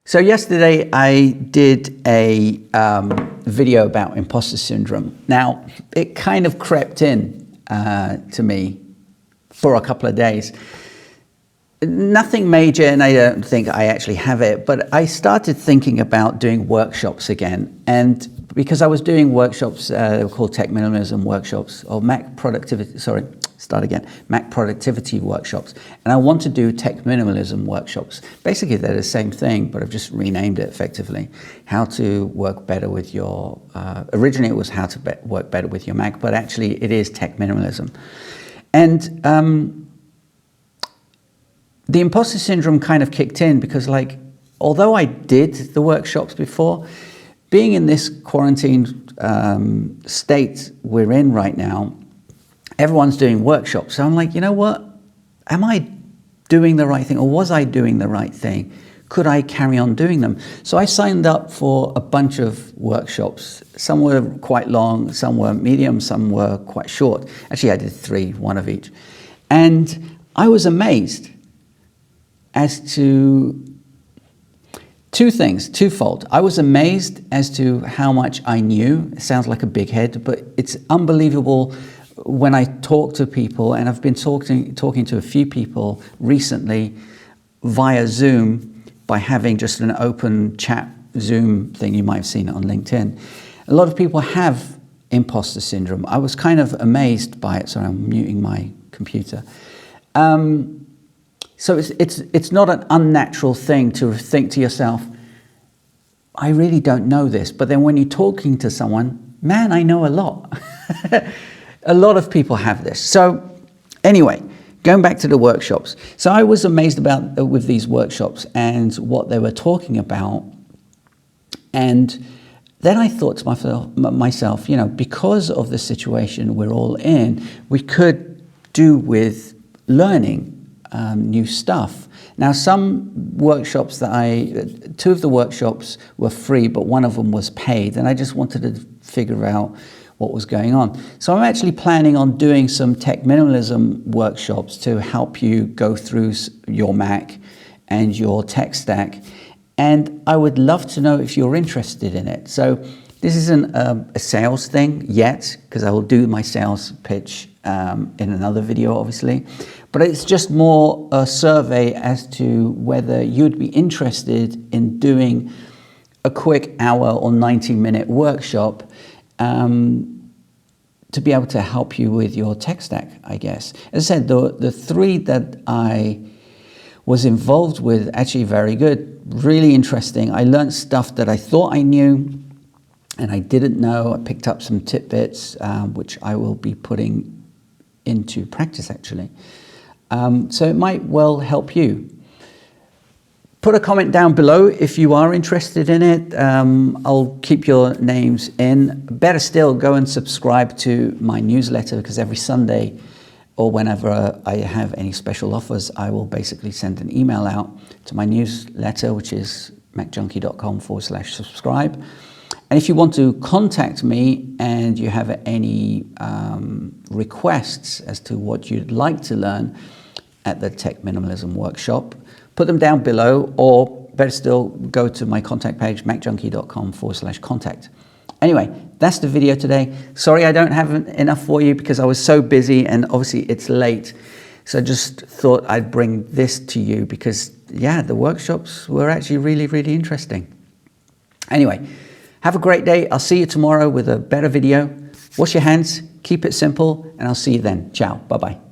So yesterday I did a video about imposter syndrome. Now, it kind of crept in to me for a couple of days. Nothing major, and I don't think I actually have it, but I started thinking about doing workshops again. And because I was doing workshops, they were called Tech Minimalism Workshops, or Mac Productivity Workshops. And I want to do Tech Minimalism Workshops. Basically, they're the same thing, but I've just renamed it effectively. How to work better with your, originally it was how to work better with your Mac, but actually it is Tech Minimalism. And the imposter syndrome kind of kicked in because, like, although I did the workshops before, being in this quarantine state we're in right now, everyone's doing workshops. So I'm like, you know what? Am I doing the right thing, or was I doing the right thing? Could I carry on doing them? So I signed up for a bunch of workshops. Some were quite long, some were medium, some were quite short. Actually, I did 3, one of each. And I was amazed as to two things, twofold. I was amazed as to how much I knew. It sounds like a big head, but it's unbelievable when I talk to people, and I've been talking to a few people recently via Zoom by having just an open chat Zoom thing. You might have seen it on LinkedIn. A lot of people have imposter syndrome. I was kind of amazed by it. Sorry, I'm muting my computer. So it's not an unnatural thing to think to yourself, I really don't know this. But then when you're talking to someone, man, I know a lot. A lot of people have this. So anyway, going back to the workshops. So I was amazed with these workshops and what they were talking about. And then I thought to myself, you know, because of the situation we're all in, we could do with learning new stuff. Now, some workshops that 2 of the workshops were free, but one of them was paid, and I just wanted to figure out what was going on. So I'm actually planning on doing some Tech Minimalism workshops to help you go through your Mac and your tech stack, and I would love to know if you're interested in it. So this isn't a sales thing yet, because I will do my sales pitch in another video, obviously. But it's just more a survey as to whether you'd be interested in doing a quick hour or 90-minute workshop to be able to help you with your tech stack, I guess. As I said, the 3 that I was involved with, actually very good, really interesting. I learned stuff that I thought I knew and I didn't know. I picked up some tidbits, which I will be putting into practice, actually. So it might well help you. Put a comment down below if you are interested in it. I'll keep your names in. Better still, go and subscribe to my newsletter, because every Sunday or whenever I have any special offers, I will basically send an email out to my newsletter, which is macjunkie.com/subscribe. And if you want to contact me and you have any requests as to what you'd like to learn at the Tech Minimalism Workshop, put them down below, or better still, go to my contact page, macjunkie.com/contact. Anyway, that's the video today. Sorry I don't have enough for you because I was so busy, and obviously it's late. So I just thought I'd bring this to you because, yeah, the workshops were actually really, really interesting. Anyway, have a great day. I'll see you tomorrow with a better video. Wash your hands, keep it simple, and I'll see you then. Ciao. Bye-bye.